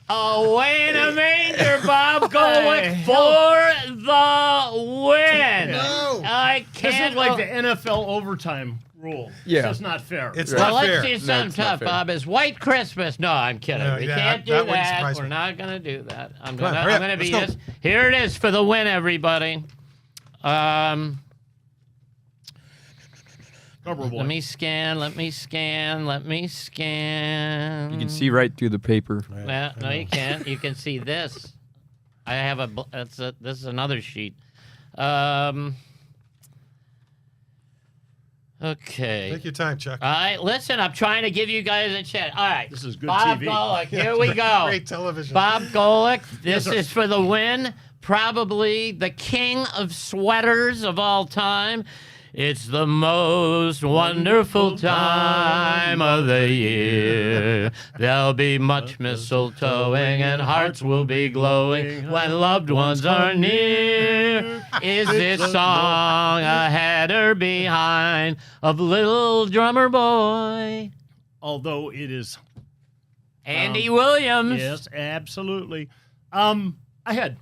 Away in a manger, Bob Golick for the win.
No.
I
This
can't.
is like the NFL overtime rule.
Yeah.
It's just not fair.
It's
Well,
not
let's
fair.
do
No,
something
it's not
tough,
fair.
Bob. Is White Christmas? No, I'm kidding.
No,
We
yeah,
can't do
that wouldn't
that.
surprise
We're
me.
not going to do that. I'm
Come on,
going
hurry up.
to be
Let's
this. Here it is for the win, everybody.
Rubber boy.
Let me scan.
You can see right through the paper.
Well, no, you can't. You can see this. I have this is another sheet. Okay.
Take your time, Chuck.
All right, listen, I'm trying to give you guys a chance. All right.
This is good
Bob
TV.
Golick, here we go.
Great television.
Bob Golick, this
Yes, sir.
is for the win. Probably the king of sweaters of all time. It's the most wonderful time of the year. There'll be much mistletoeing and hearts will be glowing when loved ones are near. Is this song ahead or behind of Little Drummer Boy?
Although it is,
Andy Williams.
yes, absolutely. Ahead.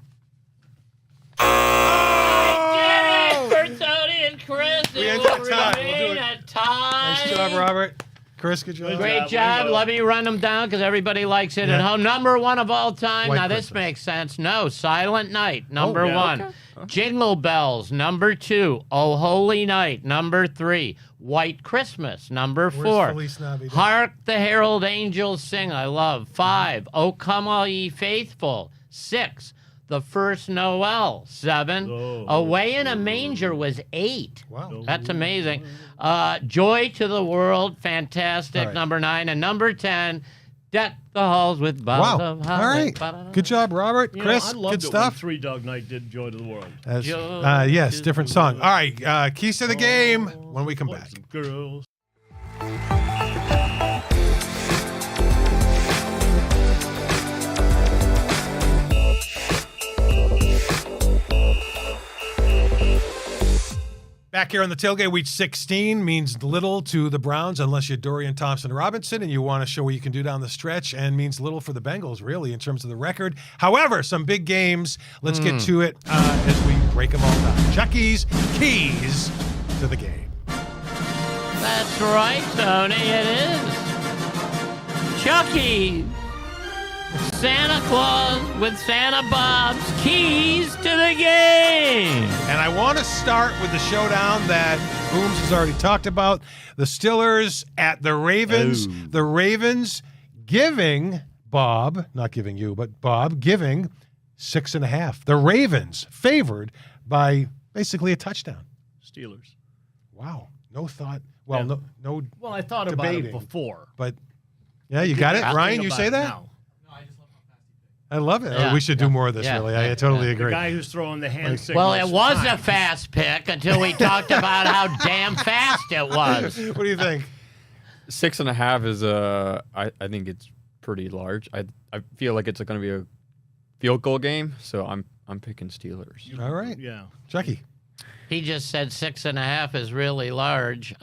For Tony and Chris,
We
it
ain't
will
got time. We'll do
remain
it.
a tie.
Nice job, Robert. Chris, good job.
Great
Way to
job.
go.
Let me run them down because everybody likes it
Yeah.
at home. Number one of all time.
White
Now, this
Christmas.
makes sense. No, Silent Night. Number
yeah,
one.
okay.
Jingle Bells. Number two. Oh Holy Night. Number three. White Christmas. Number
Where's
four.
Feliz Navidad?
Hark the Herald Angels Sing. I love. 5. Oh Come All Ye Faithful. 6. The First Noel. 7.
Oh.
Away in a Manger was 8.
Wow.
That's amazing. Joy to the World, fantastic.
All right.
Number 9. And number 10, Deck the Halls with Bottles
Wow.
of
All
Holly.
right. Good job, Robert.
You
Chris,
know, I loved
good
it
stuff.
when Three Dog Night did Joy to the World.
Yes, different song. All right, keys to the game when we come
Boys
back.
and girls.
Back here on the tailgate, week 16 means little to the Browns unless you're Dorian Thompson-Robinson and you want to show what you can do down the stretch, and means little for the Bengals, really, in terms of the record. However, some big games. Let's get to it as we break them all down. Chucky's keys to the game.
That's right, Tony, it is. Chucky, Santa Claus with Santa Bob's keys to the game.
And I want to start with the showdown that Booms has already talked about. The Steelers at the Ravens. The Ravens giving Bob, not giving you, but Bob giving 6.5. The Ravens favored by basically a touchdown.
Steelers.
Wow. No thought. Well,
Yeah.
no,
Well, I thought about it
Debating.
before.
but yeah, you got it.
Think
Ryan, you
about
say
it
that?
now.
I love it.
Yeah,
We should do more of this,
yeah,
really.
yeah,
I totally
yeah.
agree.
The guy who's throwing the hand signals.
Well, it was a
time.
fast pick until we talked about how damn fast it was.
What do you think?
6.5 is I think it's pretty large. I feel like it's going to be a field goal game, so I'm picking Steelers.
All right.
Yeah.
Chucky.
He just said 6.5 is really large.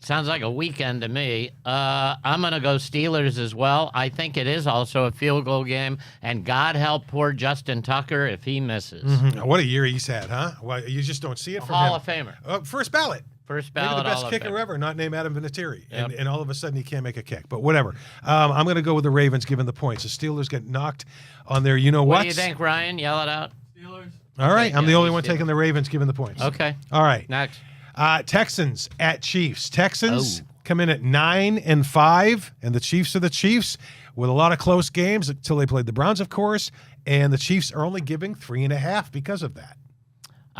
Sounds like a weekend to me. I'm going to go Steelers as well. I think it is also a field goal game, and God help poor Justin Tucker if he misses.
What a year he's had, huh? Well, you just don't see it from
Hall
him.
of Famer.
First ballot.
First
Maybe
ballot
the best
Hall of
kicker
Famer.
ever, not named Adam Vinatieri.
Yep.
And all of a sudden he can't make a kick. But whatever. I'm going to go with the Ravens given the points. The Steelers get knocked on their you-know-what.
What do you think, Ryan? Yell it out.
All right. I'm
Yeah,
the only
you
one
Steelers.
taking the Ravens given the points.
Okay,
All right.
next.
Texans at Chiefs. Texans
Oh.
come in at 9-5, and the Chiefs are the Chiefs with a lot of close games until they played the Browns, of course. And the Chiefs are only giving 3.5 because of that.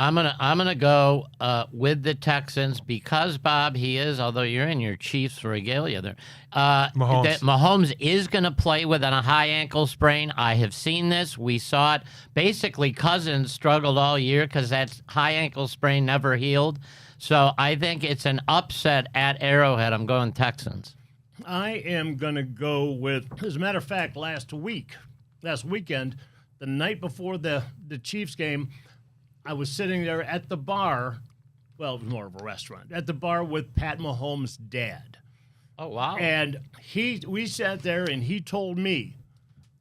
I'm gonna go with the Texans because Bob, he is. Although you're in your Chiefs regalia there,
Mahomes.
that Mahomes is gonna play with a high ankle sprain. I have seen this. We saw it. Basically, Cousins struggled all year because that high ankle sprain never healed. So I think it's an upset at Arrowhead. I'm going Texans.
I am going to go with, as a matter of fact, last weekend, the night before the Chiefs game, I was sitting there at the bar. Well, it was more of a restaurant. At the bar with Pat Mahomes' dad.
Oh wow!
And we sat there and he told me,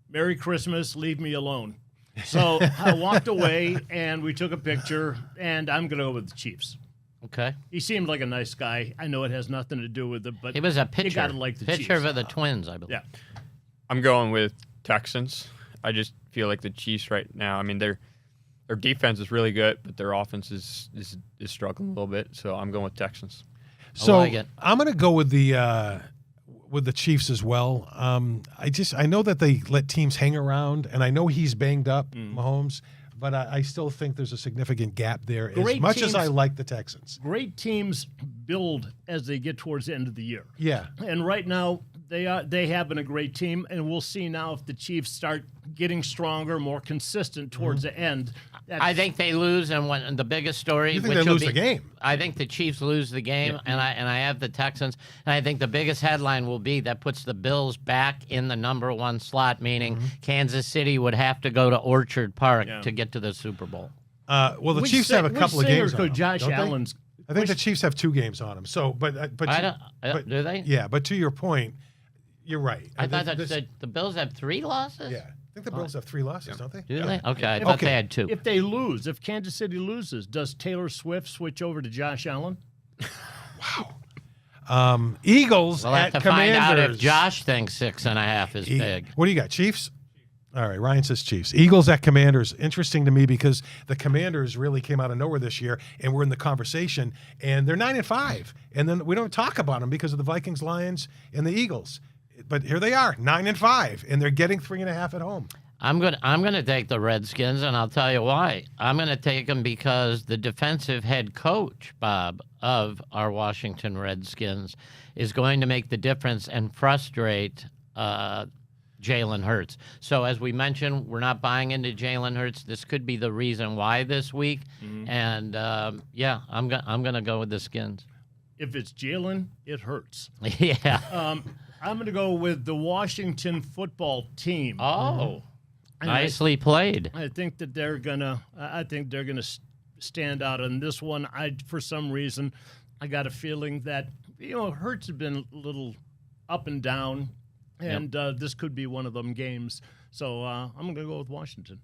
"Merry Christmas, leave me alone." So I walked away and we took a picture, and I'm going to go with the Chiefs.
Okay.
He seemed like a nice guy. I know it has nothing to do with it, but
He was a
you
pitcher.
got to like the
pitcher
Chiefs.
for the Twins, I believe.
Yeah.
I'm going with Texans. I just feel like the Chiefs right now. I mean, their defense is really good, but their offense is struggling a little bit. So I'm going with Texans.
So
like it.
I'm going to go with the Chiefs as well. I know that they let teams hang around, and I know he's banged up, Mahomes, but I still think there's a significant gap there. As
Great
much as I
teams-
like the Texans.
Great teams build as they get towards the end of the year.
Yeah.
And right now, they have been a great team, and we'll see now if the Chiefs start getting stronger, more consistent towards the end.
I think they lose, and when the biggest story.
You think
which
they
will
lose
be-
the game?
I think the Chiefs lose the game, and I have the Texans, and I think the biggest headline will be that puts the Bills back in the number 1 slot, meaning Kansas City would have to go to Orchard Park to get to the Super Bowl.
Well, the
Which
Chiefs have a
which
couple of
singer
games on
could
them,
Josh
don't they?
Allen's.
I think the Chiefs have 2 games on them. So, but
Do they?
Yeah, but to your point, you're right.
I thought
This-
that the Bills have 3 losses.
Yeah, I think the Bills have 3 losses, don't they?
Do they? Okay, I thought they had 2.
If they lose, if Kansas City loses, does Taylor Swift switch over to Josh Allen?
Eagles
We'll have
at
to find out
Commanders.
if Josh thinks 6.5 is big.
What do you got, Chiefs? All right, Ryan says Chiefs. Eagles at Commanders. Interesting to me because the Commanders really came out of nowhere this year, and we're in the conversation, and they're 9-5, and then we don't talk about them because of the Vikings, Lions, and the Eagles. But here they are, 9-5, and they're getting 3.5 at home.
I'm gonna take the Redskins, and I'll tell you why. I'm gonna take them because the defensive head coach, Bob, of our Washington Redskins is going to make the difference and frustrate Jalen Hurts. So as we mentioned, we're not buying into Jalen Hurts. This could be the reason why this week. And yeah, I'm gonna go with the Skins.
If it's Jalen, it hurts.
Yeah.
I'm going to go with the Washington football team.
Oh,
And
nicely played.
I think that they're gonna. I think they're gonna stand out on this one. For some reason, I got a feeling that Hurts has been a little up and down, and this could be one of them games. So I'm gonna go with Washington.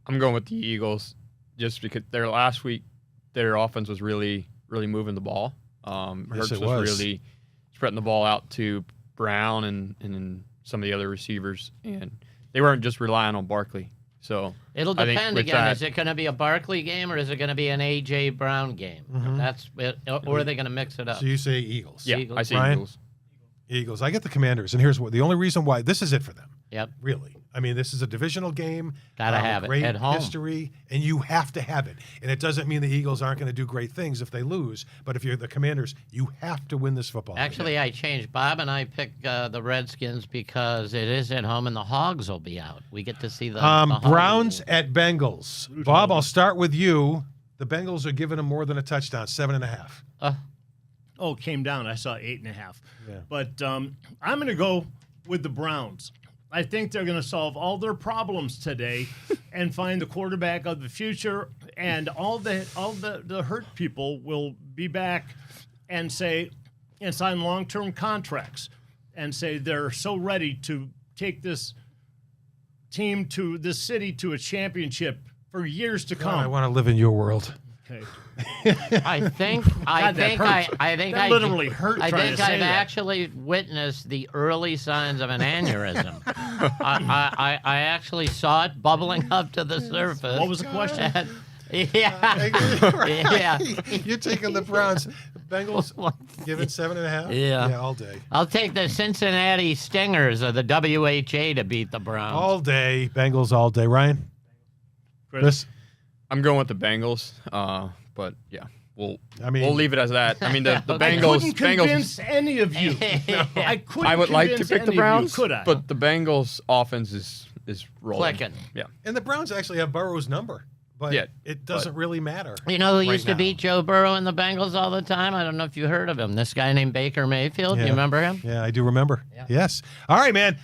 I'm going with the Eagles just because last week their offense was really moving the ball. Hurts
it
was
was.
really spreading the ball out to Brown and some of the other receivers, and they weren't just relying on Barkley. So
It'll
I think
depend
with
again.
that-
Is it going to be a Barkley game or is it going to be an A.J. Brown game? That's it, or are they going to mix it up?
So you say Eagles.
Yeah,
Eagles.
I see
Ryan?
Eagles.
Eagles. I get the Commanders, and here's what the only reason why this is it for them.
Yep.
Really. I mean, this is a divisional game.
Gotta have it
great
at home.
history, and you have to have it. And it doesn't mean the Eagles aren't going to do great things if they lose, but if you're the Commanders, you have to win this football game.
Actually, I changed. Bob and I picked the Redskins because it is at home and the Hogs will be out. We get to see the Hogs.
Browns at Bengals. Bob, I'll start with you. The Bengals are giving them more than a touchdown, 7.5.
Oh, it came down. I saw 8.5.
Yeah.
But I'm going to go with the Browns. I think they're going to solve all their problems today and find the quarterback of the future, and all the hurt people will be back and sign long-term contracts and say they're so ready to take this team to this city to a championship for years to come.
I want to live in your world.
Okay.
I think
God, that hurts. That literally hurt
I
trying
think
to say
I've
that.
actually witnessed the early signs of an aneurysm. I actually saw it bubbling up to the surface.
What was the question?
And- yeah.
You're taking the Browns. Bengals giving 7.5?
Yeah.
Yeah, all day.
I'll take the Cincinnati Stingers of the WHA to beat the Browns.
All day. Bengals all day. Ryan? Chris?
I'm going with the Bengals, but yeah, we'll leave it as that. I mean, the
I
Bengals.
couldn't convince any of you. I couldn't.
I would like to
convince
pick the
any of you,
Browns,
could I?
but the Bengals offense is rolling.
Clicking.
Yeah,
And the Browns actually have Burrow's number, but
Yeah,
it doesn't really matter.
You know who
right
used to
now.
beat Joe Burrow and the Bengals all the time? I don't know if you heard of him. This guy named Baker Mayfield.
Yeah.
You remember him?
Yeah, I do remember.
Yeah.
Yes. All right, man.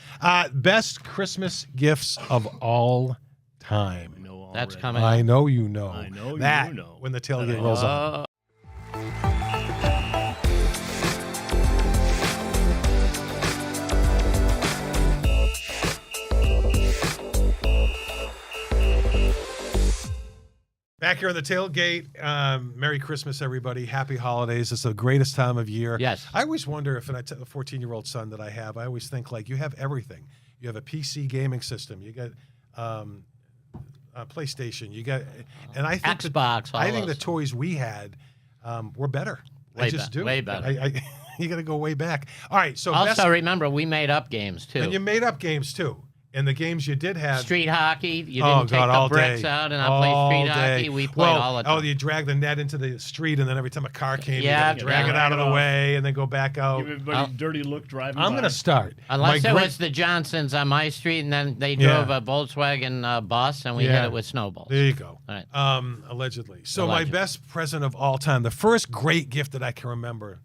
Best Christmas gifts of all time.
That's
Already.
coming.
I know you know.
I know
that
you know.
when the
That
tailgate
I
rolls
know.
on. Back here on the tailgate. Merry Christmas, everybody. Happy holidays. It's the greatest time of year.
Yes.
I always wonder if, and I tell the 14-year-old son that I have, I always think, like, you have everything. You have a PC gaming system. You got a PlayStation. You got, and I think
Xbox, all
I think the
those.
toys we had were better. I
Way
just
be-
do.
way better.
You got to go way back. All right. So
Also,
best,
remember, we made up games, too.
and you made up games too. And the games you did have.
Street hockey, you
Oh,
didn't take
God, all
the bricks
day.
out, and I
All
played street
day.
hockey. We played all the time.
Oh, you drag the net into the street, and then every time a car came,
Yeah,
you drag
yeah.
it out of the way, and then go back out.
Give everybody a dirty look driving
I'm
by.
going to start.
Unless
My
it
great-
was the Johnsons on my street, and then they
Yeah.
drove a Volkswagen bus, and we
Yeah.
hit it with snowballs.
There you go.
All right.
Allegedly. So
Allegedly.
my best present of all time, the first great gift that I can remember,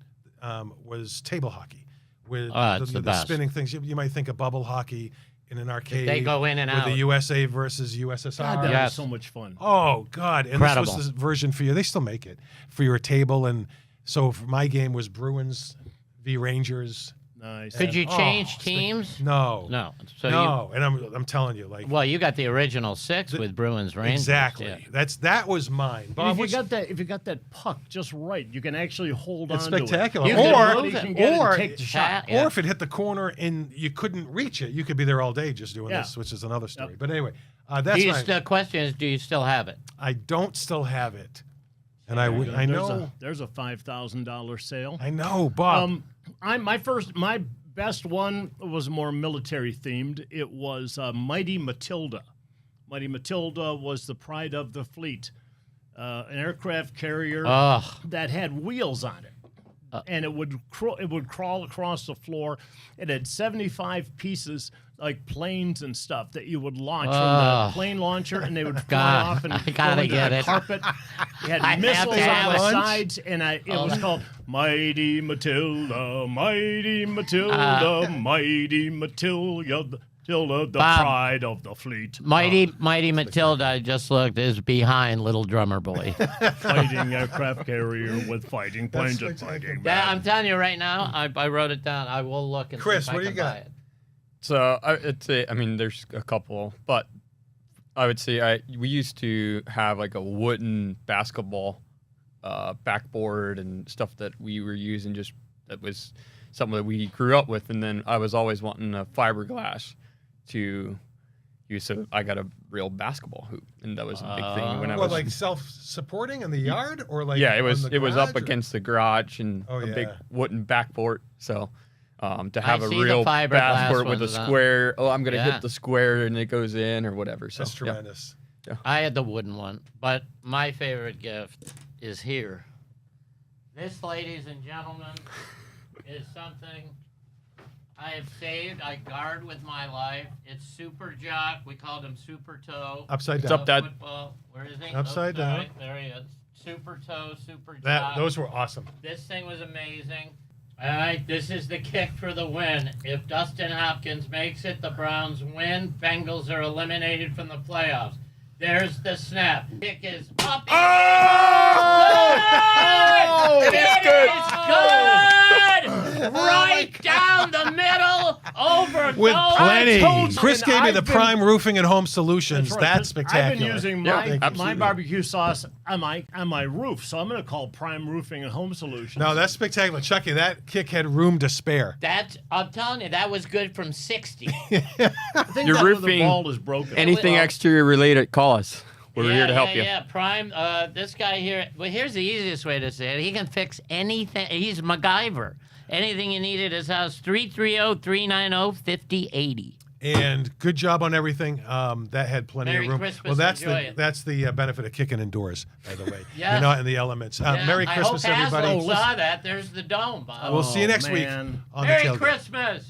was table hockey. With
it's the best.
spinning things. You might think of bubble hockey in an arcade.
They go in and
with
out.
the USA versus USSR.
God, that
Yes.
was so much fun.
Oh God! And
Incredible.
this was the version for you. They still make it for your table. And so for my game was Bruins v Rangers.
Nice.
Could you
Oh,
change
stick-
teams?
No,
No. So
no. And I'm telling you, like
well, you got the original 6 with Bruins Rangers.
exactly.
Yeah.
That was mine.
And
Bob,
if you
what's-
got that puck just right, you can actually hold
It's
on to it.
spectacular.
You
Or-
can
Nobody
move it.
can get it
or-
and take the shot.
Yeah.
Or if it hit the corner and you couldn't reach it, you could be there all day just doing
Yeah.
this, which is another story.
Yep.
But anyway, that's mine.
The question is, do you still have it?
I don't still have it, and I know.
There's a $5,000 sale.
I know, Bob.
My best one was more military themed. It was Mighty Matilda. Mighty Matilda was the pride of the fleet, an aircraft carrier
Ugh.
that had wheels on it, and it would crawl across the floor. It had 75 pieces, like planes and stuff, that you would launch from the plane launcher, and they would fly
God,
off and
I
go
gotta
into
get
the
it.
carpet. It had
I have
missiles
to
on
have
the
lunch.
sides, and it was called Mighty Matilda, Mighty Matilda, Mighty Matilda, the
Bob,
pride of the fleet.
Mighty Matilda, I just looked, is behind Little Drummer Boy.
Fighting aircraft carrier with fighting planes and fighting
Yeah,
men.
I'm telling you right now, I wrote it down. I will look and
Chris,
see if
what
I
do
can
you got?
buy it.
So I'd say, I mean, there's a couple, but I would say we used to have like a wooden basketball backboard and stuff that we were using. Just that was something that we grew up with, and then I was always wanting a fiberglass to use. So I got a real basketball hoop, and that was a big thing when I
Well,
was
like self-supporting in the yard, or like
yeah, it
on
was
the
it was up
garage, or-
against the garage and
Oh,
a big
yeah.
wooden backboard. So to have a
see the
real
fiberglass
backboard with a
ones,
square, I'm gonna
Yeah.
hit the square and it goes in or whatever. So
That's
yeah.
tremendous.
I had the wooden one, but my favorite gift is here. This, ladies and gentlemen, is something I have saved. I guard with my life. It's Super Jock. We called him Super Toe.
Upside
What's
down.
up, Dad?
Football. Where is he?
Upside down.
Right, there he is. Super Toe, Super Jock.
Those were awesome.
This thing was amazing. All right, this is the kick for the win. If Dustin Hopkins makes it, the Browns win. Bengals are eliminated from the playoffs. There's the snap. Kick is up.
Oh!
It
It's
is good. Right down the middle, over
With
goal.
plenty.
told you,
Chris
and
gave me
I've
the
been-
Prime Roofing and Home Solutions.
right,
That's
'cause
spectacular.
I've been using
Yeah,
my
absolutely.
barbecue sauce on my roof, so I'm going to call Prime Roofing and Home Solutions.
No, that's spectacular. Chucky, that kick had room to spare.
I'm telling you, that was good from 60.
I think
Your
that the
roofing-
ball is broken.
Anything
Well-
exterior related, call us. We're here to help you.
Yeah, Prime. This guy here. Well, here's the easiest way to say it. He can fix anything. He's MacGyver. Anything you need at his house. 330-390-5080.
And good job on everything. That had plenty
Merry
of room.
Christmas,
Well, that's
enjoy
the
it.
that's the benefit of kicking indoors, by the way.
Yes.
You're not in the elements.
Yeah,
Merry Christmas,
I hope
everybody.
Haslam saw that. There's the dome, Bob.
We'll see you next week
man.
on the
Merry
Tailgate.
Christmas.